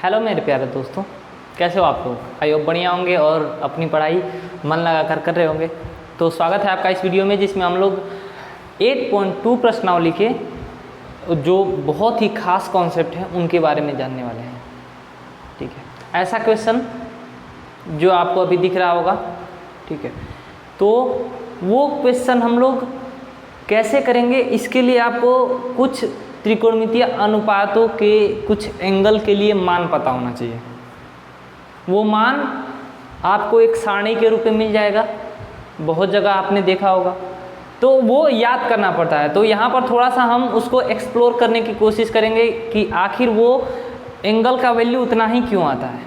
Hello मेरे प्यारे दोस्तों, कैसे हो आप लोग? आई होप बढ़िया होंगे और अपनी पढ़ाई मन लगा कर रहे होंगे। तो स्वागत है आपका इस वीडियो में, जिसमें हम लोग 8.2 प्रश्नावली के जो बहुत ही खास कॉन्सेप्ट हैं उनके बारे में जानने वाले हैं। ठीक है, ऐसा क्वेश्चन जो आपको अभी दिख रहा होगा, ठीक है, तो वो क्वेश्चन हम लोग कैसे करेंगे, इसके लिए आपको कुछ त्रिकोणमितीय अनुपातों के कुछ एंगल के लिए मान पता होना चाहिए। वो मान आपको एक सारणी के रूप में मिल जाएगा, बहुत जगह आपने देखा होगा, तो वो याद करना पड़ता है। तो यहाँ पर थोड़ा सा हम उसको एक्सप्लोर करने की कोशिश करेंगे कि आखिर वो एंगल का वैल्यू उतना ही क्यों आता है।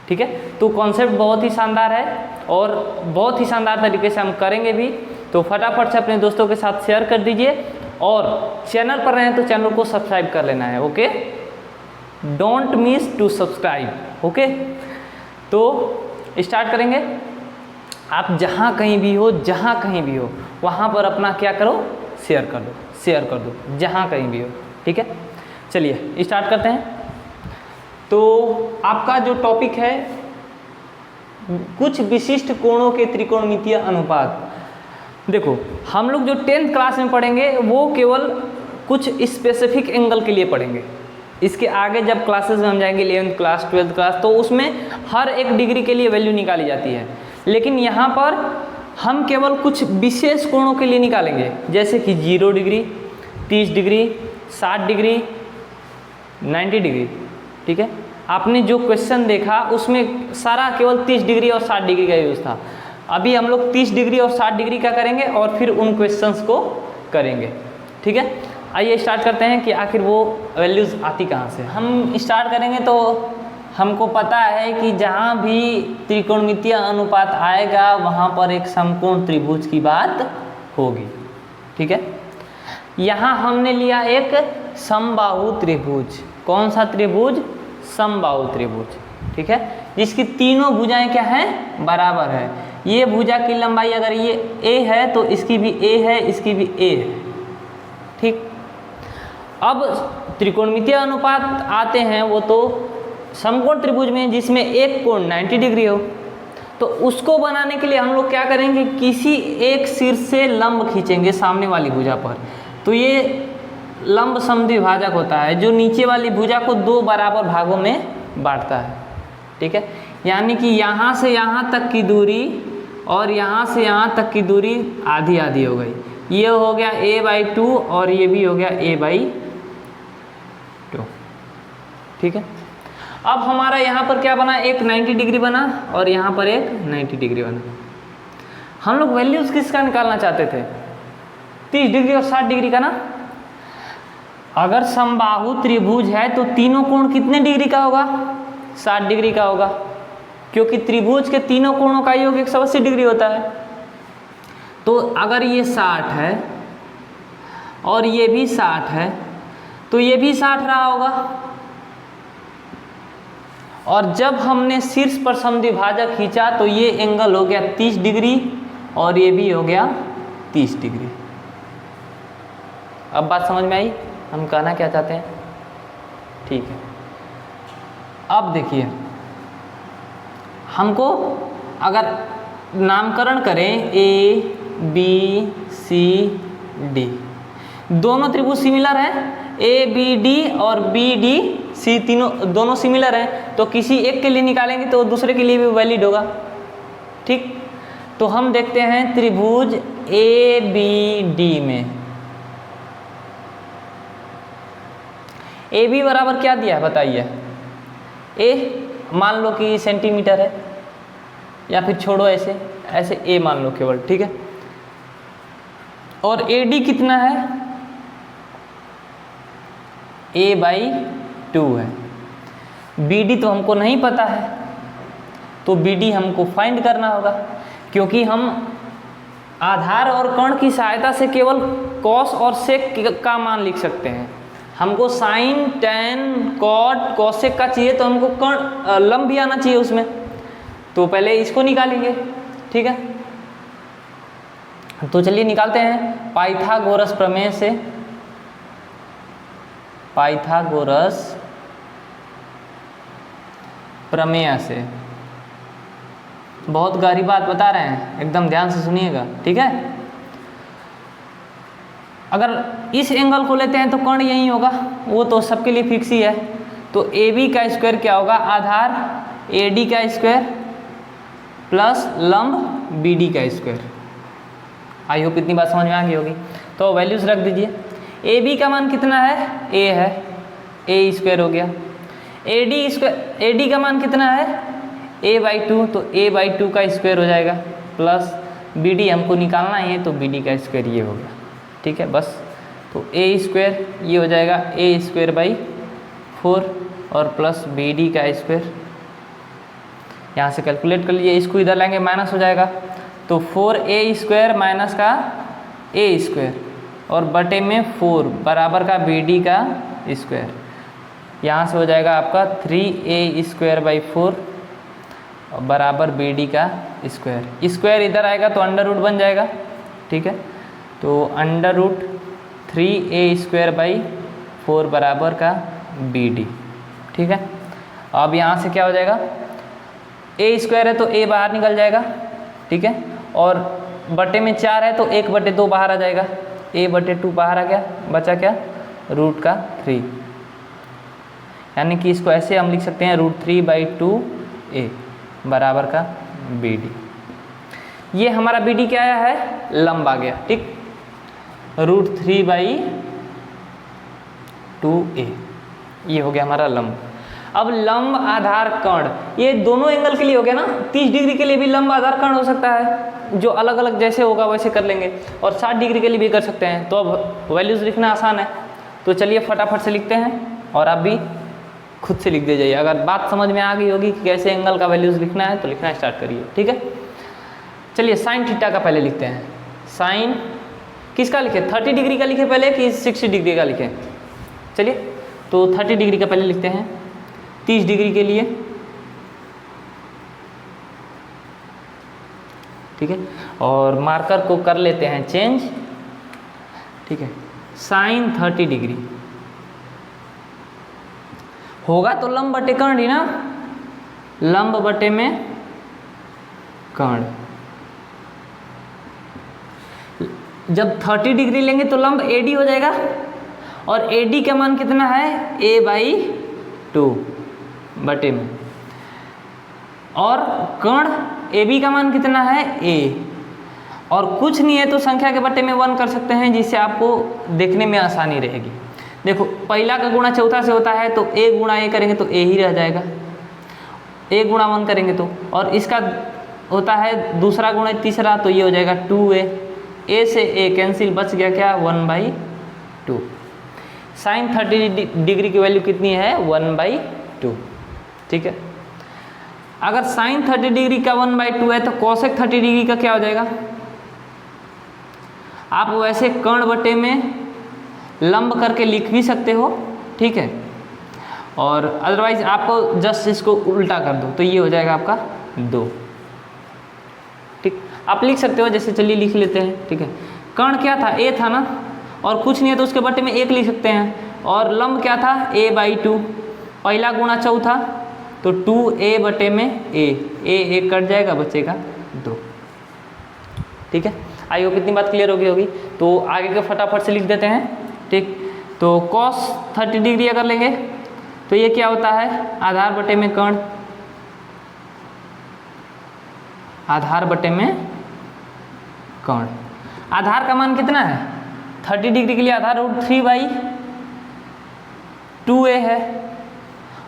ठीक है, तो कॉन्सेप्ट बहुत ही शानदार है और बहुत ही शानदार तरीके से हम करेंगे भी। तो फटाफट से अपने दोस्तों के साथ शेयर कर दीजिए और चैनल पर रहें तो चैनल को सब्सक्राइब कर लेना है। Okay, don't miss to subscribe. Okay, तो स्टार्ट करेंगे। आप जहाँ कहीं भी हो वहाँ पर अपना क्या करो, शेयर कर दो जहाँ कहीं भी हो। ठीक है, चलिए स्टार्ट करते हैं। तो आपका जो टॉपिक है कुछ विशिष्ट कोणों के त्रिकोणमितीय अनुपात। देखो, हम लोग जो 10th क्लास में पढ़ेंगे वो केवल कुछ स्पेसिफिक एंगल के लिए पढ़ेंगे। इसके आगे जब क्लासेस में हम जाएंगे 11th क्लास 12th क्लास, तो उसमें हर एक डिग्री के लिए वैल्यू निकाली जाती है, लेकिन यहाँ पर हम केवल कुछ विशेष कोणों के लिए निकालेंगे, जैसे कि 0 डिग्री, 30 डिग्री, 60 डिग्री, 90 डिग्री। ठीक है, आपने जो क्वेश्चन देखा उसमें सारा केवल 30 डिग्री और 60 डिग्री का यूज़ था। अभी हम लोग 30 डिग्री और 60 डिग्री का करेंगे और फिर उन क्वेश्चंस को करेंगे। ठीक है, आइए स्टार्ट करते हैं कि आखिर वो वैल्यूज़ आती कहाँ से। हम स्टार्ट करेंगे तो हमको पता है कि जहाँ भी त्रिकोणमितीय अनुपात आएगा वहाँ पर एक समकोण त्रिभुज की बात होगी। ठीक है, यहाँ हमने लिया एक समबाहु त्रिभुज। कौन सा त्रिभुज? समबाहु त्रिभुज। ठीक है, जिसकी तीनों भुजाएं क्या हैं? बराबर है। ये भुजा की लंबाई अगर ये a है तो इसकी भी a है, इसकी भी a है। ठीक, अब त्रिकोणमितीय अनुपात आते हैं वो तो समकोण त्रिभुज में जिसमें एक कोण 90 डिग्री हो। तो उसको बनाने के लिए हम लोग क्या करेंगे, किसी एक शीर्ष से लंब खींचेंगे सामने वाली भुजा पर। तो ये लंब समद्विभाजक होता है जो नीचे वाली भुजा को 2 बराबर भागों में बांटता है। ठीक है, यानी कि यहाँ से यहाँ तक की दूरी और यहाँ से यहाँ तक की दूरी आधी आधी हो गई। ये हो गया a/2 और ये भी हो गया a/2। ठीक है, अब हमारा यहाँ पर क्या बना, एक 90 डिग्री बना और यहाँ पर एक 90 डिग्री बना। हम लोग वैल्यूज़ किसका निकालना चाहते थे? 30 डिग्री और 60 डिग्री का ना। अगर समबाहु त्रिभुज है तो तीनों कोण कितने डिग्री का होगा? 60 डिग्री का होगा, क्योंकि त्रिभुज के तीनों कोणों का योग 180 डिग्री होता है। तो अगर ये 60 है और ये भी 60 है तो ये भी 60 रहा होगा। और जब हमने शीर्ष पर समद्विभाजक खींचा तो ये एंगल हो गया 30 डिग्री और ये भी हो गया 30 डिग्री। अब बात समझ में आई हम कहना क्या चाहते हैं? ठीक है, अब देखिए, हमको अगर नामकरण करें ABCD, दोनों त्रिभुज सिमिलर हैं, ABD और BDC दोनों सिमिलर हैं, तो किसी एक के लिए निकालेंगे तो दूसरे के लिए भी वैलिड होगा। ठीक, तो हम देखते हैं त्रिभुज ABD में AB बराबर क्या दिया है बताइए? A मान लो कि सेंटीमीटर है, या फिर छोड़ो ऐसे A मान लो केवल। ठीक है, और AD कितना है? a/2 है। BD तो हमको नहीं पता है, तो BD हमको फाइंड करना होगा, क्योंकि हम आधार और कर्ण की सहायता से केवल कॉस और सेक का मान लिख सकते हैं। हमको साइन, टैन, कॉट, कॉसेक का चाहिए तो हमको कर्ण लंब भी आना चाहिए उसमें, तो पहले इसको निकालेंगे। ठीक है, तो चलिए निकालते हैं। पाइथागोरस प्रमेय से पाइथागोरस प्रमेय से। बहुत गहरी बात बता रहे हैं, एकदम ध्यान से सुनिएगा, ठीक है। अगर इस एंगल को लेते हैं तो कर्ण यही होगा, वो तो सबके लिए फिक्स ही है। तो ए बी का स्क्वायर क्या होगा, आधार ए डी का स्क्वायर प्लस लंब बी डी का स्क्वायर। आई होप इतनी बात समझ में आ गई होगी। तो वैल्यूज रख दीजिए। ए बी का मान कितना है, ए है, ए स्क्वायर हो गया। ए डी का मान कितना है, a बाई 2, तो a बाई 2 का स्क्वायर हो जाएगा प्लस बी डी हमको निकालना है, तो बी डी का स्क्वायर ये हो गया, ठीक है बस। तो a स्क्वायर ये हो जाएगा a स्क्वायर बाई 4 और प्लस बी डी का स्क्वायर। यहाँ से कैलकुलेट कर लीजिए, इसको इधर लाएंगे माइनस हो जाएगा, तो 4a स्क्वायर माइनस का a स्क्वायर और बटे में 4 बराबर का बी डी का स्क्वायर। यहाँ से हो जाएगा आपका 3a स्क्वायर बाई 4 बराबर बी डी का स्क्वायर। स्क्वायर इधर आएगा तो अंडर रूट बन जाएगा, ठीक है। तो under root 3a square by 4 बराबर का बी डी, ठीक है। अब यहाँ से क्या हो जाएगा, a स्क्वायर है तो a बाहर निकल जाएगा, ठीक है। और बटे में 4 है तो 1/2 बाहर आ जाएगा, a/2 बाहर आ गया, बचा क्या, रूट का 3। यानी कि इसको ऐसे हम लिख सकते हैं √3/2a बराबर का बी डी। ये हमारा बी डी क्या आया है, लंब आ गया, ठीक। √3/2a ये हो गया हमारा लंब। अब लंब आधार कर्ण, ये दोनों एंगल के लिए हो गया ना। 30 डिग्री के लिए भी लंब आधार कर्ण हो सकता है, जो अलग अलग जैसे होगा वैसे कर लेंगे, और 60 डिग्री के लिए भी कर सकते हैं। तो अब वैल्यूज़ लिखना आसान है, तो चलिए फटाफट से लिखते हैं और आप भी खुद से लिख दे जाइए। अगर बात समझ में आ गई होगी कि कैसे एंगल का वैल्यूज़ लिखना है तो लिखना स्टार्ट करिए, ठीक है। चलिए साइन थीटा का पहले लिखते हैं। साइन किसका लिखे, 30 डिग्री का लिखे पहले कि 60 डिग्री का लिखें। चलिए तो 30 डिग्री का पहले लिखते हैं। 30 डिग्री के लिए, ठीक है, और मार्कर को कर लेते हैं चेंज, ठीक है। साइन 30 डिग्री होगा तो लंब बटे कर्ण ही ना, लंब बटे में कर्ण। जब 30 डिग्री लेंगे तो लंब AD हो जाएगा, और AD का मान कितना है, a/2 बटे में, और कर्ण AB का मान कितना है, a, और कुछ नहीं है तो संख्या के बटे में 1 कर सकते हैं, जिससे आपको देखने में आसानी रहेगी। देखो पहला का गुणा चौथा से होता है तो a गुणा a करेंगे तो a ही रह जाएगा, a गुणा 1 करेंगे तो, और इसका होता है दूसरा गुणा तीसरा तो ये हो जाएगा 2a, a से a कैंसिल, बच गया क्या, 1/2। साइन 30 डिग्री की वैल्यू कितनी है, 1/2, ठीक है। अगर साइन 30 डिग्री का 1/2 है तो कोसेक 30 डिग्री का क्या हो जाएगा। आप वैसे कर्ण बटे में लंब करके लिख भी सकते हो, ठीक है, और अदरवाइज आपको जस्ट इसको उल्टा कर दो तो ये हो जाएगा आपका 2, ठीक। आप लिख सकते हो जैसे, चलिए लिख लेते हैं, ठीक है। कर्ण क्या था, a था ना, और कुछ नहीं है तो उसके बटे में 1 लिख सकते हैं, और लंब क्या था, a/2, पहला गुणा चौथा तो 2a बटे में a 1 कट जाएगा, बचेगा 2, ठीक है। आई होप इतनी बात क्लियर होगी। तो आगे के फटाफट से लिख देते हैं, ठीक। तो cos 30 डिग्री अगर लेंगे तो ये क्या होता है, आधार बटे में कर्ण, आधार बटे में कर्ण। आधार का मान कितना है, 30 डिग्री के लिए आधार √3/2a है,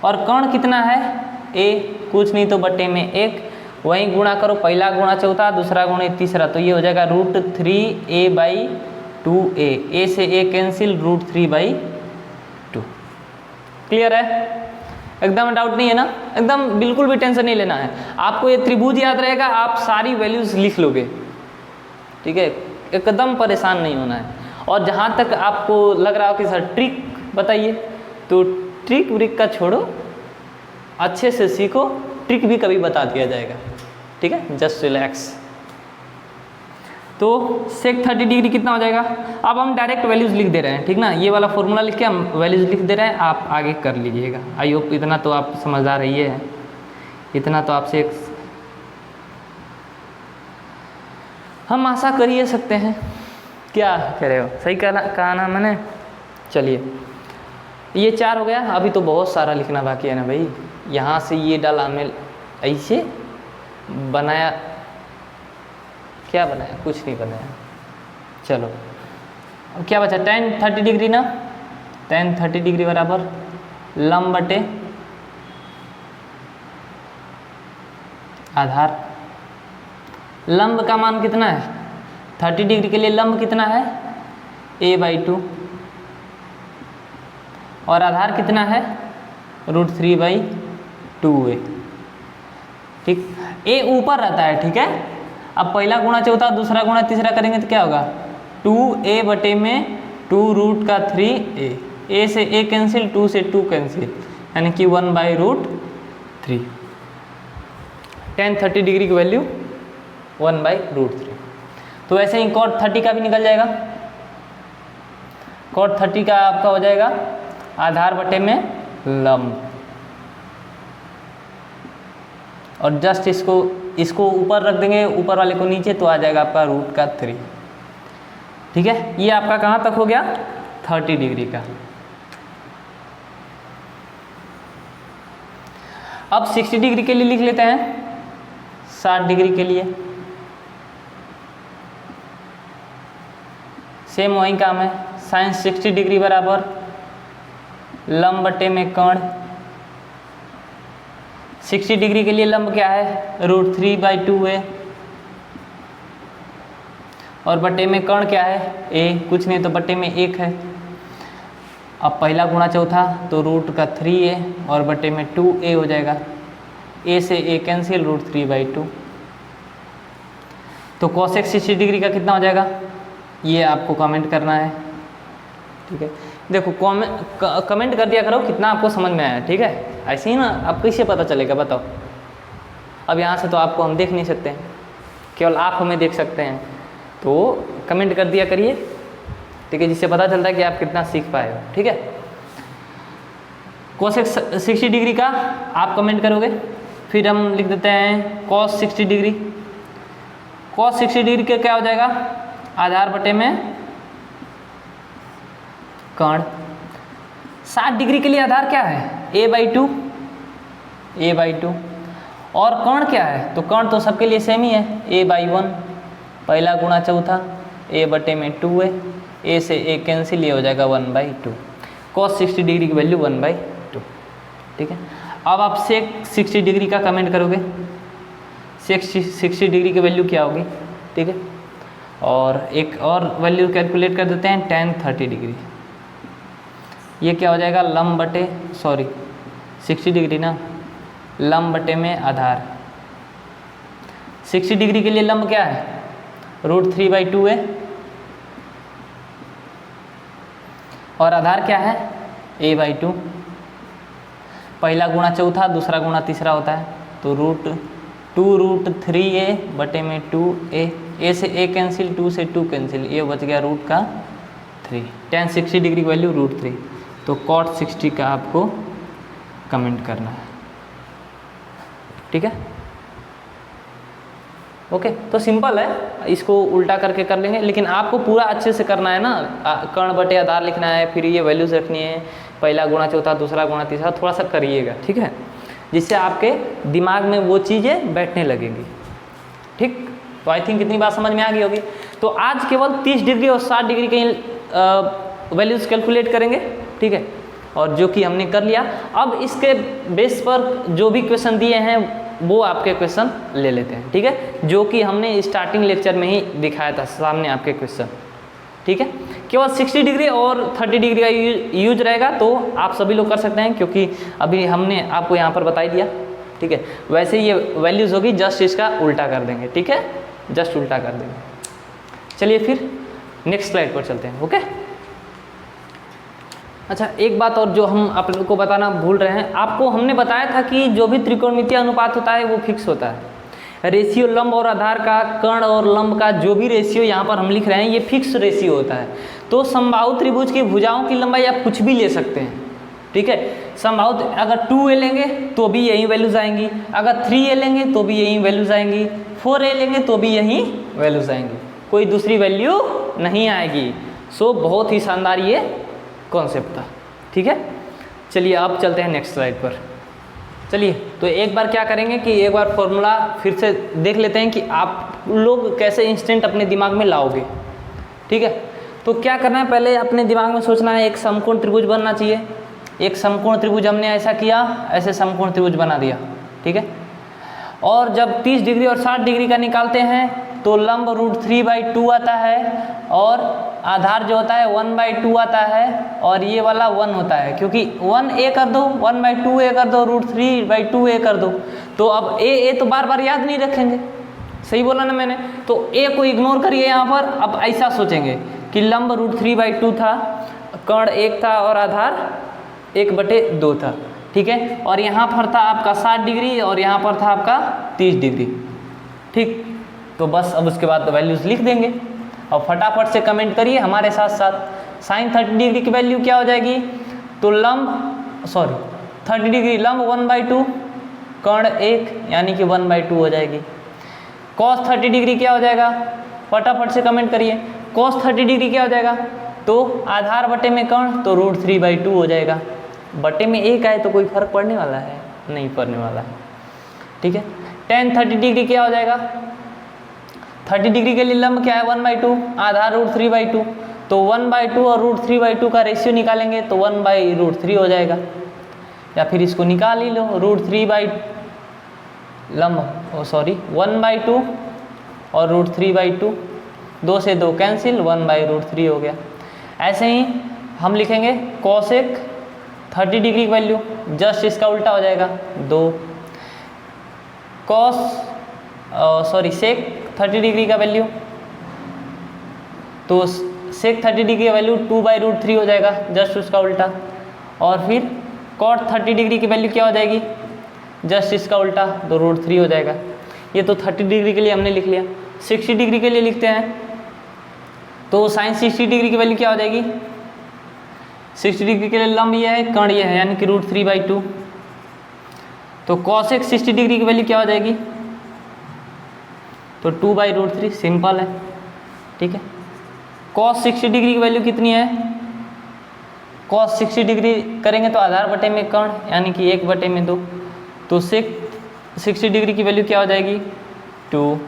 और कर्ण कितना है, a, कुछ नहीं तो बटे में 1, वहीं गुणा करो, पहला गुणा चौथा, दूसरा गुणा तीसरा, तो ये हो जाएगा √3a/2a, a से a कैंसिल, √3/2। क्लियर है, एकदम डाउट नहीं है ना, एकदम बिल्कुल भी टेंशन नहीं लेना है। आपको ये त्रिभुज याद रहेगा, आप सारी वैल्यूज लिख लोगे, ठीक है, एकदम परेशान नहीं होना है। और जहाँ तक आपको लग रहा हो कि सर ट्रिक बताइए, तो ट्रिक व्रिक का छोड़ो, अच्छे से सीखो, ट्रिक भी कभी बता दिया जाएगा, ठीक है, जस्ट रिलैक्स। तो सेक 30 डिग्री कितना हो जाएगा। अब हम डायरेक्ट वैल्यूज़ लिख दे रहे हैं, ठीक ना, ये वाला फॉर्मूला लिख के हम वैल्यूज़ लिख दे रहे हैं, आप आगे कर लीजिएगा। आई होप इतना तो आप समझदार ही है। इतना तो आपसे हम आशा कर ही सकते हैं। क्या कह रहे हो, सही कहा ना मैंने। चलिए ये 4 हो गया। अभी तो बहुत सारा लिखना बाकी है ना भाई। यहाँ से ये डाला हमने, ऐसे बनाया, क्या बनाया, कुछ नहीं बनाया। चलो अब क्या बचा, tan 30 डिग्री ना, tan 30 डिग्री बराबर लंब बटे आधार। लंब का मान कितना है, 30 डिग्री के लिए लंब कितना है, a/2, और आधार कितना है, √3/2a। ठीक, a ऊपर रहता है, ठीक है। अब पहला गुणा चौथा, दूसरा गुणा तीसरा करेंगे तो क्या होगा, 2a बटे में 2√3a, a से a कैंसिल, 2 से 2 कैंसिल, यानी कि 1/√3। tan 30 डिग्री की वैल्यू 1/√3। तो ऐसे ही cot 30 का भी निकल जाएगा। cot 30 का आपका हो जाएगा आधार बटे में लंब, और जस्ट इसको ऊपर रख देंगे, ऊपर वाले को नीचे, तो आ जाएगा आपका √3। ठीक है, ये आपका कहाँ तक हो गया, 30 डिग्री का। अब 60 डिग्री के लिए लिख लेते हैं, 60 डिग्री के लिए सेम वही काम है। sin 60 डिग्री बराबर लंब बटे में कर्ण। 60 डिग्री के लिए लंब क्या है, √3/2a, और बटे में कर्ण क्या है, a, कुछ नहीं तो बटे में 1 है। अब पहला गुणा चौथा तो √3a और बटे में 2a हो जाएगा, a से a कैंसिल, √3/2। तो cosec 60 डिग्री का कितना हो जाएगा, ये आपको कमेंट करना है। ठीक है, देखो कमेंट कर दिया करो कितना आपको समझ में आया। ठीक है, ऐसे ही ना, आप कैसे पता चलेगा बताओ। अब यहाँ से तो आपको हम देख नहीं सकते हैं, केवल आप हमें देख सकते हैं, तो कमेंट कर दिया करिए। ठीक है, जिससे पता चलता है कि आप कितना सीख पाए हो। ठीक है, cosec 60 डिग्री का आप कमेंट करोगे, फिर हम लिख देते हैं cos 60 डिग्री। cos 60 डिग्री का क्या हो जाएगा, आधार बटे में कर्ण। 60 डिग्री के लिए आधार क्या है, a/2, और कर्ण क्या है, तो कर्ण तो सबके लिए सेम ही है, a/1। पहला गुणा चौथा, a बटे में 2a, a से a कैंसिल, ये हो जाएगा 1/2। cos 60 डिग्री की वैल्यू 1/2। ठीक है, अब आप sec 60 डिग्री का कमेंट करोगे, sec 60 डिग्री की वैल्यू क्या होगी। ठीक है, और एक और वैल्यू कैलकुलेट कर देते हैं, tan 30 डिग्री। ये क्या हो जाएगा, लंब बटे 60 डिग्री ना, लंब बटे में आधार। 60 डिग्री के लिए लंब क्या है, √3/2a, और आधार क्या है, a/2। पहला गुणा चौथा, दूसरा गुणा तीसरा होता है, तो √2√3a बटे में 2a, a से a कैंसिल, 2 से 2 कैंसिल, ये बच गया √3। tan 60 डिग्री की वैल्यू √3। तो cot 60 का आपको कमेंट करना है। ठीक है, ओके, तो सिंपल है, इसको उल्टा करके कर लेंगे, लेकिन आपको पूरा अच्छे से करना है ना। कर्ण बटे आधार लिखना है, फिर ये वैल्यूज रखनी है, पहला गुणा चौथा, दूसरा गुणा तीसरा, थोड़ा सा करिएगा। ठीक है, जिससे आपके दिमाग में वो चीज़ें बैठने लगेंगी। ठीक, तो आई थिंक इतनी बात समझ में आ गई होगी। तो आज केवल 30 डिग्री और 60 डिग्री के वैल्यूज़ कैलकुलेट करेंगे। ठीक है, और जो कि हमने कर लिया। अब इसके बेस पर जो भी क्वेश्चन दिए हैं वो आपके क्वेश्चन ले लेते हैं। ठीक है, जो कि हमने स्टार्टिंग लेक्चर में ही दिखाया था सामने आपके क्वेश्चन। ठीक है, केवल 60 डिग्री और 30 डिग्री का यूज रहेगा, तो आप सभी लोग कर सकते हैं, क्योंकि अभी हमने आपको यहाँ पर बता ही दिया। ठीक है, वैसे ये वैल्यूज़ होगी, जस्ट इसका उल्टा कर देंगे। ठीक है, जस्ट उल्टा कर देंगे। चलिए फिर नेक्स्ट स्लाइड पर चलते हैं। ओके, अच्छा, एक बात और जो हम आप लोगों को बताना भूल रहे हैं, आपको हमने बताया था कि जो भी त्रिकोणमितीय अनुपात होता है वो फिक्स होता है। रेशियो लंब और आधार का, कर्ण और लंब का जो भी रेशियो यहाँ पर हम लिख रहे हैं, ये फिक्स रेशियो होता है। तो समबाहु त्रिभुज की भुजाओं की लंबाई आप कुछ भी ले सकते हैं। ठीक है। संभावित अगर 2a लेंगे तो भी यही वैल्यूज आएंगी, अगर 3a लेंगे तो भी यही वैल्यूज आएंगी, 4a लेंगे तो भी यही वैल्यूज आएंगी, कोई दूसरी वैल्यू नहीं आएगी। सो बहुत ही शानदार ये कॉन्सेप्ट था, ठीक है। चलिए अब चलते हैं नेक्स्ट स्लाइड पर। चलिए तो एक बार क्या करेंगे कि एक बार फॉर्मूला फिर से देख लेते हैं कि आप लोग कैसे इंस्टेंट अपने दिमाग में लाओगे, ठीक है। तो क्या करना है, पहले अपने दिमाग में सोचना है एक समकोण त्रिभुज बनना चाहिए। एक समकोण त्रिभुज हमने ऐसा किया, ऐसे समकोण त्रिभुज बना दिया, ठीक है। और जब 30 डिग्री और 60 डिग्री का निकालते हैं तो लंब √3/2 आता है और आधार जो होता है 1/2 आता है और ये वाला 1 होता है, क्योंकि 1a कर दो, 1/2a कर दो, √3/2a कर दो। तो अब a तो बार बार याद नहीं रखेंगे, सही बोला ना मैंने। तो a को इग्नोर करिए यहाँ पर। अब ऐसा सोचेंगे कि लंब √3/2 था, कर्ण 1 था और आधार 1/2 था, ठीक है। और यहाँ पर था आपका 60 डिग्री और यहाँ पर था आपका 30 डिग्री, ठीक। तो बस अब उसके बाद वैल्यूज़ लिख देंगे और फटाफट से कमेंट करिए हमारे साथ साथ। साइन 30 डिग्री की वैल्यू क्या हो जाएगी, तो लंब 30 डिग्री लंब 1/2, कर्ण 1 यानी कि 1/2 हो जाएगी। कॉस 30 डिग्री क्या हो जाएगा, फटाफट से कमेंट करिए। कॉस 30 डिग्री क्या हो जाएगा, तो आधार बटे में कर्ण, तो √3/2 हो जाएगा। बटे में 1 आए तो कोई फर्क पड़ने वाला है, नहीं पड़ने वाला है, ठीक है। tan 30 डिग्री क्या हो जाएगा, 30 डिग्री के लिए लंब क्या है 1/2, आधार √3/2, तो 1/2 और √3/2 का रेशियो निकालेंगे तो 1/√3 हो जाएगा। या फिर इसको निकाल ही लो, √3/2 और √3/2, 2 से 2 कैंसिल, 1/√3 हो गया। ऐसे ही हम लिखेंगे कोसेक 30 डिग्री की वैल्यू, जस्ट इसका उल्टा हो जाएगा 2। सेक 30 डिग्री का वैल्यू, तो सेक 30 डिग्री का वैल्यू 2/√3 हो जाएगा, जस्ट उसका उल्टा। और फिर कॉट 30 डिग्री की वैल्यू क्या हो जाएगी, जस्ट इसका उल्टा, तो √3 हो जाएगा। ये तो 30 डिग्री के लिए हमने लिख लिया। 60 डिग्री के लिए लिखते हैं, तो साइन 60 डिग्री की वैल्यू क्या हो जाएगी, 60 डिग्री के लिए लंब ये है, कर्ण ये है, यानी कि √3/2। तो कॉसेक 60 डिग्री की वैल्यू क्या हो जाएगी, तो 2/√3, सिंपल है, ठीक है। कॉस 60 डिग्री की वैल्यू कितनी है, कॉस 60 डिग्री करेंगे तो आधार बटे में कर्ण, यानी कि 1/2। तो सेक 60 डिग्री की वैल्यू क्या हो जाएगी, 2।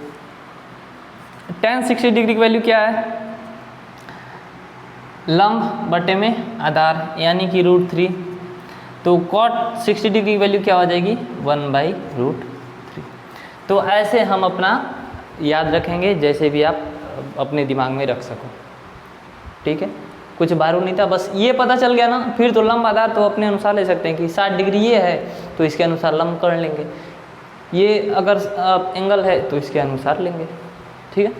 tan 60 डिग्री की वैल्यू क्या है, लंब बटे में आधार, यानी कि √3। तो कॉट 60 डिग्री की वैल्यू क्या हो जाएगी, 1/√3। तो ऐसे हम अपना याद रखेंगे, जैसे भी आप अपने दिमाग में रख सको, ठीक है। कुछ बारू नहीं था, बस ये पता चल गया ना, फिर तो लंब आधार तो अपने अनुसार ले सकते हैं कि 60 डिग्री ये है तो इसके अनुसार लंब कर लेंगे, ये अगर एंगल है तो इसके अनुसार लेंगे, ठीक है।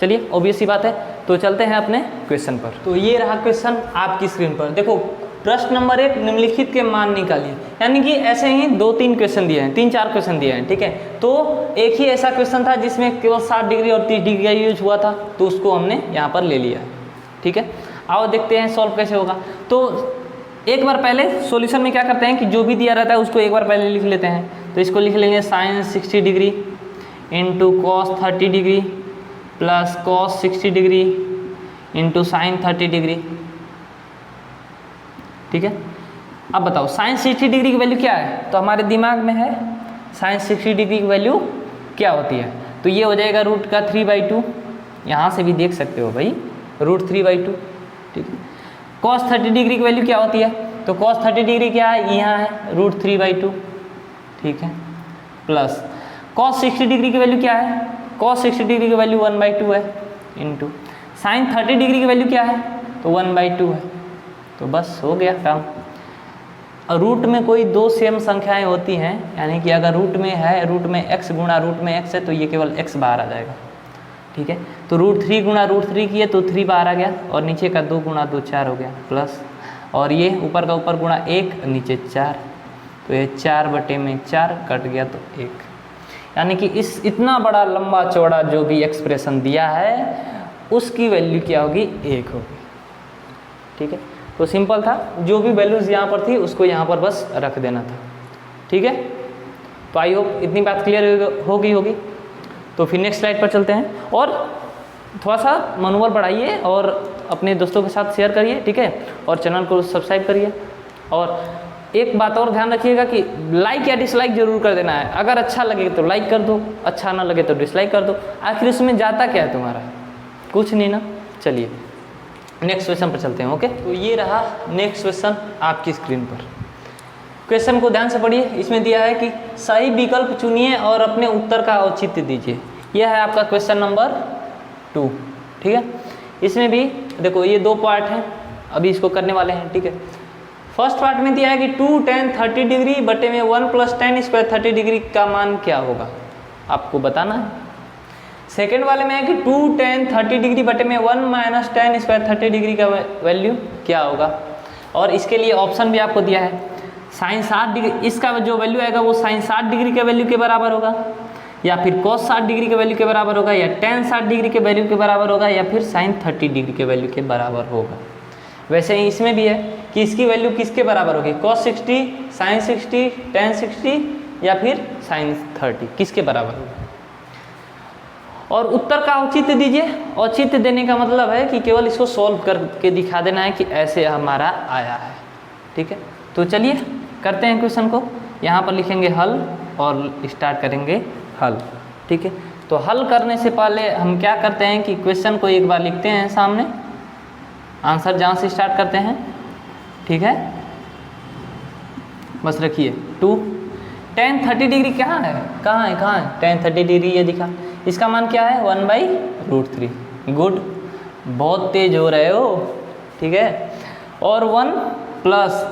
चलिए ऑब्वियस सी बात है, तो चलते हैं अपने क्वेश्चन पर। तो ये रहा क्वेश्चन आपकी स्क्रीन पर, देखो प्रश्न नंबर 1 निम्नलिखित के मान निकालिए। यानी कि ऐसे ही 2-3 क्वेश्चन दिए हैं, 3-4 क्वेश्चन दिए हैं, ठीक है। तो एक ही ऐसा क्वेश्चन था जिसमें केवल 60 डिग्री और 30 डिग्री का यूज हुआ था, तो उसको हमने यहाँ पर ले लिया, ठीक है। आओ देखते हैं सॉल्व कैसे होगा। तो एक बार पहले सॉल्यूशन में क्या करते हैं कि जो भी दिया रहता है उसको एक बार पहले लिख लेते हैं। तो इसको लिख लेंगे sine 60 degree into cos 30 degree plus cos 60 degree into sine 30 degree, ठीक है। अब बताओ साइन 60 डिग्री की वैल्यू क्या है, तो हमारे दिमाग में है साइन 60 डिग्री की वैल्यू क्या होती है, तो ये हो जाएगा √3/2, यहाँ से भी देख सकते हो भाई, √3/2, ठीक है। कॉस 30 डिग्री की वैल्यू क्या होती है, तो कॉस 30 डिग्री क्या है, यहाँ है √3/2, ठीक है। प्लस कॉस 60 डिग्री की वैल्यू क्या है, कॉस 60 डिग्री की वैल्यू 1/2 है, इंटू साइन 30 डिग्री की वैल्यू क्या है, तो 1/2 है। तो बस हो गया काम। रूट में कोई 2 सेम संख्याएं होती हैं, यानी कि अगर रूट में है, रूट में x गुणा रूट में x है, तो ये केवल x बाहर आ जाएगा, ठीक है। तो √3 गुणा √3 किए तो 3 बाहर आ गया, और नीचे का 2 गुणा 2 4 हो गया, प्लस और ये ऊपर का ऊपर गुणा 1, नीचे 4, तो ये 4/4 कट गया तो 1, यानी कि इस इतना बड़ा लंबा चौड़ा जो भी एक्सप्रेशन दिया है उसकी वैल्यू क्या होगी, 1 होगी, ठीक है। तो सिंपल था, जो भी वैल्यूज़ यहाँ पर थी उसको यहाँ पर बस रख देना था। ठीक है, तो आई होप इतनी बात क्लियर होगी। तो फिर नेक्स्ट स्लाइड पर चलते हैं, और थोड़ा सा मनोबल बढ़ाइए और अपने दोस्तों के साथ शेयर करिए, ठीक है, और चैनल को सब्सक्राइब करिए। और एक बात और ध्यान रखिएगा कि लाइक या डिसलाइक जरूर कर देना है। अगर अच्छा लगे तो लाइक कर दो, अच्छा ना लगे तो डिसलाइक कर दो। आखिर उसमें जाता क्या है तुम्हारा, कुछ नहीं ना। चलिए नेक्स्ट क्वेश्चन पर चलते हैं। ओके, तो ये रहा नेक्स्ट क्वेश्चन आपकी स्क्रीन पर। क्वेश्चन को ध्यान से पढ़िए। इसमें दिया है कि सही विकल्प चुनिए और अपने उत्तर का औचित्य दीजिए। यह है आपका क्वेश्चन नंबर 2। ठीक है, इसमें भी देखो ये 2 पार्ट हैं, अभी इसको करने वाले हैं। ठीक है, फर्स्ट पार्ट में दिया है कि 2 tan 30 डिग्री बटे में 1 + tan स्क्वायर 30 डिग्री का मान क्या होगा, आपको बताना है। सेकेंड वाले में है कि 2 tan 30 डिग्री बटे में 1 - tan स्क्वायर 30 डिग्री का वैल्यू क्या होगा। और इसके लिए ऑप्शन भी आपको दिया है। sin 60 डिग्री, इसका जो वैल्यू आएगा वो sin 60 डिग्री के वैल्यू के बराबर होगा, या फिर cos 60 डिग्री के वैल्यू के बराबर होगा, या tan 60 डिग्री के वैल्यू के बराबर होगा, या फिर sin 30 डिग्री के वैल्यू के बराबर होगा। वैसे ही इसमें भी है कि इसकी वैल्यू किसके बराबर होगी, cos 60, sin 60, tan 60 या फिर sin 30, किसके बराबर होगा। और उत्तर का औचित्य दीजिए। औचित्य देने का मतलब है कि केवल इसको सॉल्व करके दिखा देना है कि ऐसे हमारा आया है। ठीक है, तो चलिए करते हैं क्वेश्चन को। यहाँ पर लिखेंगे हल और स्टार्ट करेंगे हल। ठीक है, तो हल करने से पहले हम क्या करते हैं कि क्वेश्चन को एक बार लिखते हैं सामने, आंसर जहाँ से स्टार्ट करते हैं। ठीक है, बस रखिए 2 tan 30 डिग्री कहाँ है, कहाँ है tan 30 डिग्री, ये दिखा। इसका मान क्या है 1/√3। गुड, बहुत तेज हो रहे हो। ठीक है, और 1 +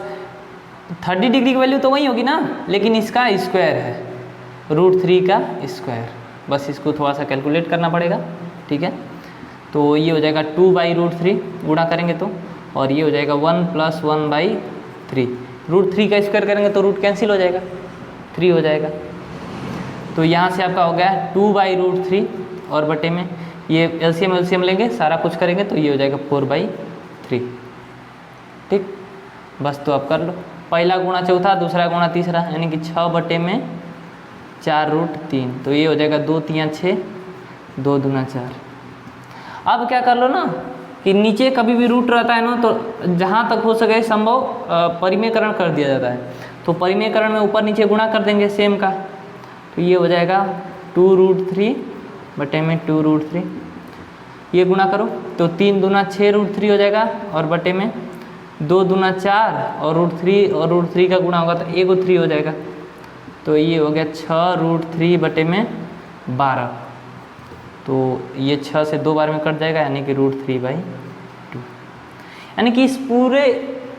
30 डिग्री की वैल्यू तो वही होगी ना, लेकिन इसका स्क्वायर है, √3 का स्क्वायर। बस इसको थोड़ा सा कैलकुलेट करना पड़ेगा। ठीक है, तो ये हो जाएगा 2/√3 गुणा करेंगे तो, और ये हो जाएगा 1 + 1/3। √3 का स्क्वायर करेंगे तो रूट कैंसिल हो जाएगा, 3 हो जाएगा। तो यहाँ से आपका हो गया 2/√3 और बटे में ये एलसीएम लेंगे, सारा कुछ करेंगे तो ये हो जाएगा 4/3। ठीक, बस तो आप कर लो, पहला गुणा चौथा, दूसरा गुणा तीसरा, यानी कि 6 बटे में 4√3। तो ये हो जाएगा 2 × 6, 2 दूना 4। अब क्या कर लो ना कि नीचे कभी भी रूट रहता है ना, तो जहाँ तक हो सके संभव परिमेयकरण कर दिया जाता है। तो परिमेयकरण में ऊपर नीचे गुणा कर देंगे सेम का, तो ये हो जाएगा 2√3 बटे में 2√3। ये गुणा करो तो 3 दूना 6√3 हो जाएगा, और बटे में 2 दूना 4 और √3 का गुणा होगा तो 1/3 हो जाएगा। तो ये हो गया 6√3 बटे में 12। तो ये 6 से 2 बार में कट जाएगा, यानी कि √3/2। यानी कि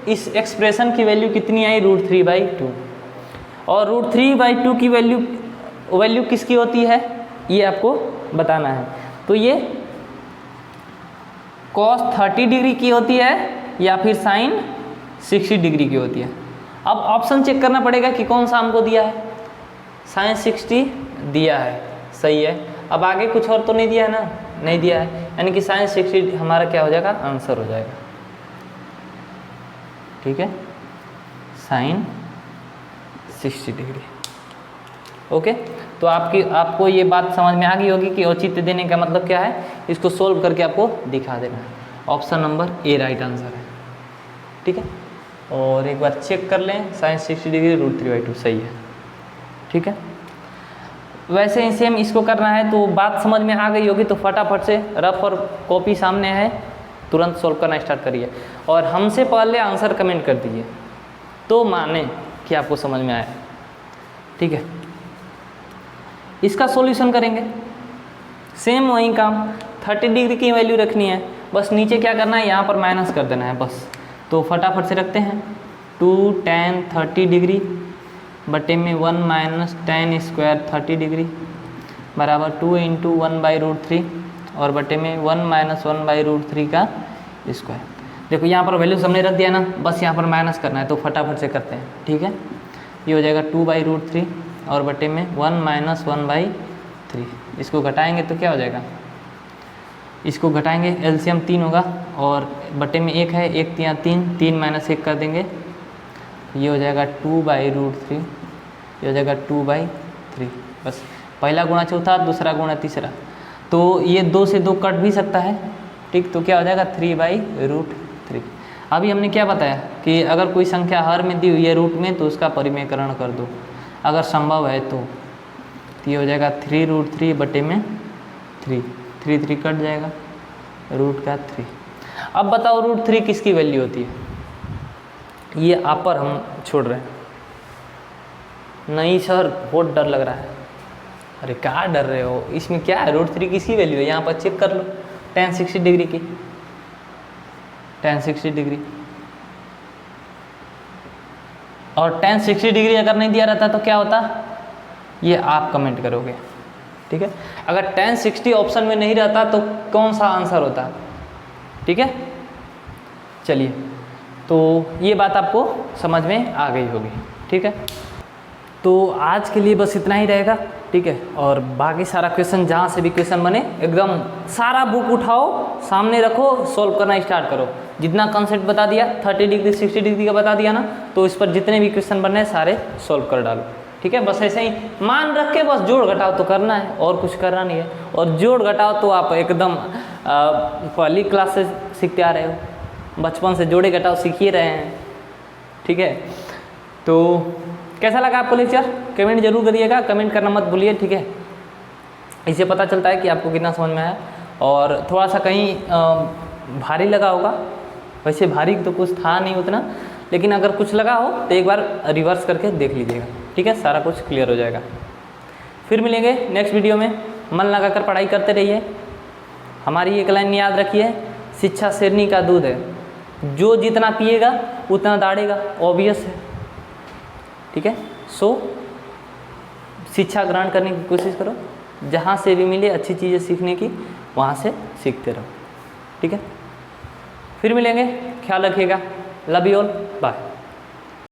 इस एक्सप्रेशन की वैल्यू कितनी आई, √3/2। और √3/2 की वैल्यू किसकी होती है ये आपको बताना है। तो ये cos 30 डिग्री की होती है या फिर sin 60 डिग्री की होती है। अब ऑप्शन चेक करना पड़ेगा कि कौन सा हमको दिया है, sin 60 दिया है, सही है। अब आगे कुछ और तो नहीं दिया है ना, नहीं दिया है, यानी कि sin 60 हमारा क्या हो जाएगा, आंसर हो जाएगा। ठीक है, sin 60 डिग्री। ओके, तो आपको ये बात समझ में आ गई होगी कि औचित्य देने का मतलब क्या है। इसको सोल्व करके आपको दिखा देना है। Option number A right answer है। ठीक है, और एक बार चेक कर लें, sin 60 डिग्री √3/2 सही है। ठीक है, वैसे ही सेम इसको करना है। तो बात समझ में आ गई होगी, तो फटाफट से रफ और कॉपी सामने है, तुरंत सोल्व करना स्टार्ट करिए, और हमसे पहले आंसर कमेंट कर दीजिए, तो माने कि आपको समझ में आया। ठीक है, इसका सॉल्यूशन करेंगे, सेम वही काम, 30 डिग्री की वैल्यू रखनी है, बस नीचे क्या करना है, यहाँ पर माइनस कर देना है बस। तो फटाफट से रखते हैं, 2 tan 30 डिग्री बटे में 1 - tan स्क्वायर 30 डिग्री बराबर 2 × 1/√3 और बटे में 1 - 1/√3 का स्क्वायर। देखो यहाँ पर वैल्यू हमने रख दिया ना, बस यहाँ पर माइनस करना है, तो फटाफट से करते हैं। ठीक है, ये हो जाएगा 2/√3 और बटे में 1 - 1/3। इसको घटाएंगे तो क्या हो जाएगा, इसको घटाएंगे, एलसीएम 3 होगा और बटे में 1 है, 1 3 3, 3 माइनस 1 कर देंगे, ये हो जाएगा 2/√3, ये हो जाएगा 2/3। बस पहला गुणा चौथा, दूसरा गुणा तीसरा, तो ये 2 से 2 कट भी सकता है, ठीक। तो क्या हो जाएगा 3/√3। अभी हमने क्या बताया कि अगर कोई संख्या हर में दी हुई है रूट में तो उसका परिमेयकरण कर दो, अगर संभव है तो ये हो जाएगा 3√3 बटे में 3, 3 3 कट जाएगा, रूट का 3। अब बताओ √3 किसकी वैल्यू होती है? ये आप पर हम छोड़ रहे हैं। नहीं सर बहुत डर लग रहा है। अरे क्या डर रहे हो, इसमें क्या है, √3 किसकी वैल्यू है? यहाँ पर चेक कर लो, tan 60 डिग्री की, tan 60 डिग्री। और tan 60 डिग्री अगर नहीं दिया रहता तो क्या होता, ये आप कमेंट करोगे, ठीक है। अगर tan 60 ऑप्शन में नहीं रहता तो कौन सा आंसर होता, ठीक है। चलिए, तो ये बात आपको समझ में आ गई होगी, ठीक है। तो आज के लिए बस इतना ही रहेगा, ठीक है। और बाकी सारा क्वेश्चन, जहाँ से भी क्वेश्चन बने एकदम सारा बुक उठाओ, सामने रखो, सॉल्व करना स्टार्ट करो। जितना कॉन्सेप्ट बता दिया 30 डिग्री 60 डिग्री का बता दिया ना, तो इस पर जितने भी क्वेश्चन बनने हैं सारे सॉल्व कर डालो, ठीक है। बस ऐसे ही मान रख के बस जोड़ घटाओ तो करना है, और कुछ करना नहीं है। और जोड़ घटाओ तो आप एकदम पहली क्लास से सीखते आ रहे हो, बचपन से जोड़े घटाओ सीख ही रहे हैं, ठीक है। तो कैसा लगा आपको लेक्चर, कमेंट जरूर करिएगा, कमेंट करना मत भूलिए, ठीक है। इससे पता चलता है कि आपको कितना समझ में आया। और थोड़ा सा कहीं भारी लगा होगा, वैसे भारी तो कुछ था नहीं उतना, लेकिन अगर कुछ लगा हो तो एक बार रिवर्स करके देख लीजिएगा, ठीक है। सारा कुछ क्लियर हो जाएगा। फिर मिलेंगे नेक्स्ट वीडियो में। मन लगाकर पढ़ाई करते रहिए। हमारी एक लाइन याद रखिए, शिक्षा शेरनी का दूध है, जो जितना पिएगा उतना दाढ़ेगा, ऑब्वियस है, ठीक है। सो शिक्षा ग्रहण करने की कोशिश करो, जहाँ से भी मिले अच्छी चीज़ें सीखने की, वहाँ से सीखते रहो, ठीक है। फिर मिलेंगे, ख्याल रखिएगा। Love you all, bye.